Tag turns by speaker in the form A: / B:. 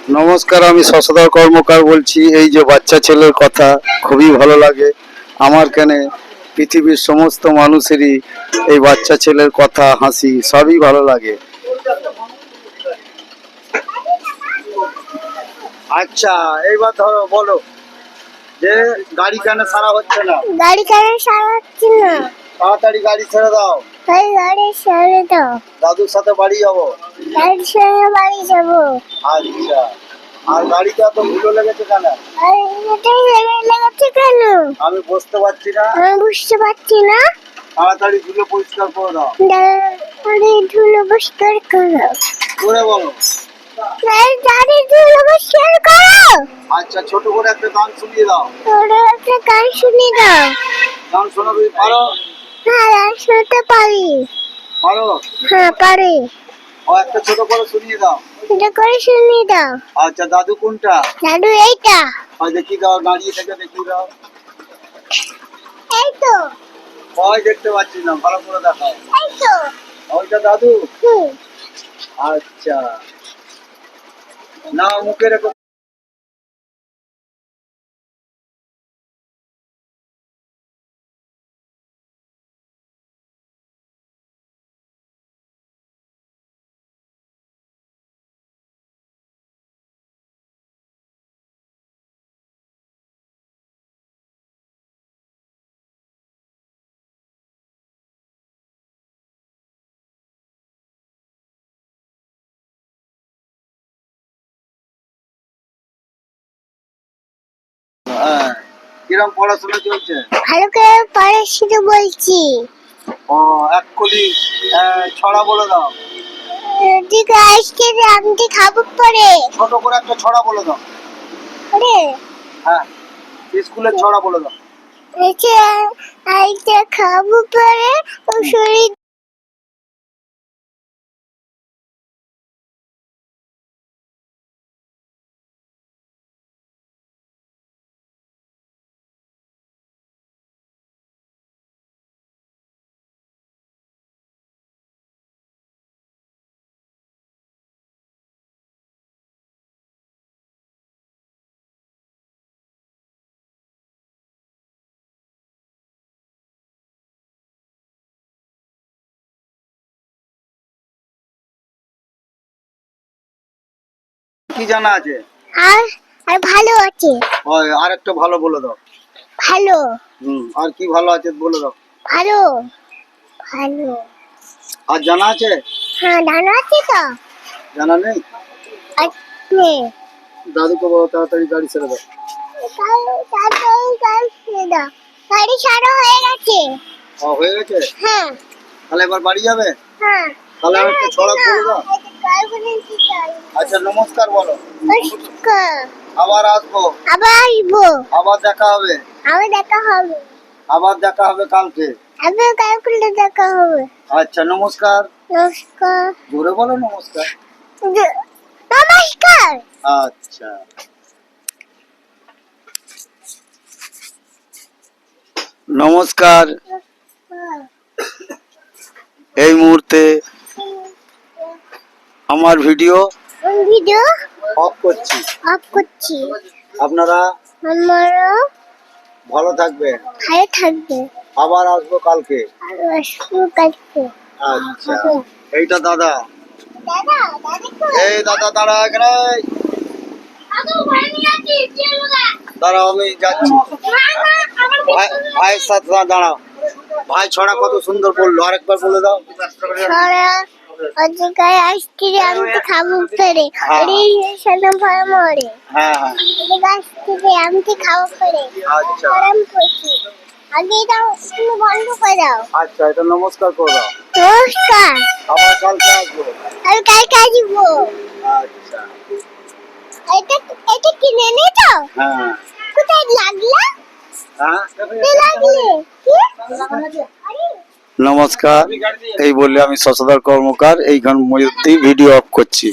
A: নমস্কার, আমি শশধর কর্মকার বলছি। এই যে বাচ্চা ছেলের কথা খুবই ভালো লাগে আমার। কেনে পৃথিবীর সমস্ত মানুষেরই এই বাচ্চা ছেলের কথা, হাসি সবই ভালো লাগে। আচ্ছা, এইবার ধরো বলো যে গাড়ি কেন সারা হচ্ছে না?
B: গাড়ি কেন সারা হচ্ছে না?
A: তাড়াতাড়ি গাড়ি ছেড়ে দাও।
B: গাড়ি ছেড়ে দাও।
A: দাদুর সাথে বাড়ি যাবো।
B: গাড়ির সঙ্গে বাড়ি যাবো।
A: আচ্ছা, আর গাড়িতে এত ধুলো লেগেছে কেন?
B: লেগেছে কেন?
A: আমি বুঝতে পারছি না।
B: আমি বুঝতে পারছি না।
A: তাড়াতাড়ি ধুলো পরিষ্কার করে দাও।
B: ধুলো পরিষ্কার করো।
A: করে বলো।
B: গাড়ি ধুলো পরিষ্কার করো।
A: আচ্ছা, ছোট করে একটা গান শুনিয়ে দাও।
B: ছোট একটা গান শুনিয়ে দাও।
A: গান শোনাবে পারো?
B: হ্যাঁ, গান শুনতে পারি।
A: পারো?
B: হ্যাঁ, পারি।
A: ও একটা ছোট করে শুনিয়ে দাও।
B: এটা করে শুনিয়ে দাও।
A: আচ্ছা, দাদু কোনটা?
B: দাদু এইটা।
A: ওই দেখি দাও, দাঁড়িয়ে থেকে দেখিয়ে দাও।
B: এই তো।
A: ওই দেখতে পাচ্ছি না, ভালো করে দেখাও।
B: এই তো।
A: ওইটা দাদু? আচ্ছা, না মুখে রেখো। হ্যাঁ, কিরম পড়াশোনা চলছে?
B: ভালো করে পড়াশোনা বলছি।
A: ও, এক কলি ছড়া বলে দাও।
B: ঠিক আজকে আমি খাবো পরে।
A: ছোট করে একটা ছড়া বলে দাও।
B: আরে
A: হ্যাঁ, স্কুলের ছড়া বলে দাও।
B: আজকে খাবো পরে ও শরীর।
A: কি জানা আছে?
B: আর আর ভালো আছে।
A: ওই আর একটা ভালো বলে দাও।
B: ভালো।
A: আর কি ভালো আছে বলে দাও।
B: ভালো। ভালো।
A: আর জানা আছে?
B: হ্যাঁ, জানা আছে তো।
A: জানা নেই?
B: আছে।
A: দাদুকে বলো তাড়াতাড়ি গাড়ি ছেড়ে দাও।
B: গাড়ি ছাড়া হয়ে গেছে।
A: ও, হয়ে গেছে?
B: হ্যাঁ।
A: তাহলে এবার বাড়ি যাবে?
B: হ্যাঁ।
A: তাহলে আর একটা ছড়া বলে দাও। আচ্ছা, নমস্কার বলো।
B: নমস্কার।
A: আবার আসবো।
B: আবার আসবো।
A: আবার দেখা হবে।
B: আবার দেখা হবে।
A: আবার দেখা হবে কালকে।
B: আবার কালকে দেখা হবে।
A: আচ্ছা, নমস্কার।
B: নমস্কার।
A: জোরে বলো নমস্কার।
B: নমস্কার।
A: আচ্ছা, নমস্কার। এই মুহূর্তে আমার ভিডিও অফ করছি। আপনারা ভালো থাকবেন।
B: ভালো থাকবে।
A: আবার আসবো কালকে। আচ্ছা, এইটা দাদা। এই দাদা দাঁড়া এখানে। দাঁড়াও, আমি যাচ্ছি। ভাইয়ের সাথে দাঁড়াও। ভাই ছড়া কত সুন্দর বললো, আরেকবার বলে দাও।
B: আমি তো খাবো পেরে।
A: হ্যাঁ হ্যাঁ,
B: আমি তো খাবো পেরে।
A: আচ্ছা
B: আগে এটা তুমি বন্ধ করে দাও।
A: আচ্ছা, এটা নমস্কার করে দাও।
B: নমস্কার।
A: আবার কালকে আসবো।
B: আমি কালকে আসবো।
A: আচ্ছা,
B: এটা এটা কিনে নিয়েছো?
A: হ্যাঁ
B: কোথায় লাগলো?
A: হ্যাঁ,
B: লাগলে কি?
A: নমস্কার, এই বললে আমি শশধর কর্মকার এইখান মধ্যেই ভিডিও অফ করছি।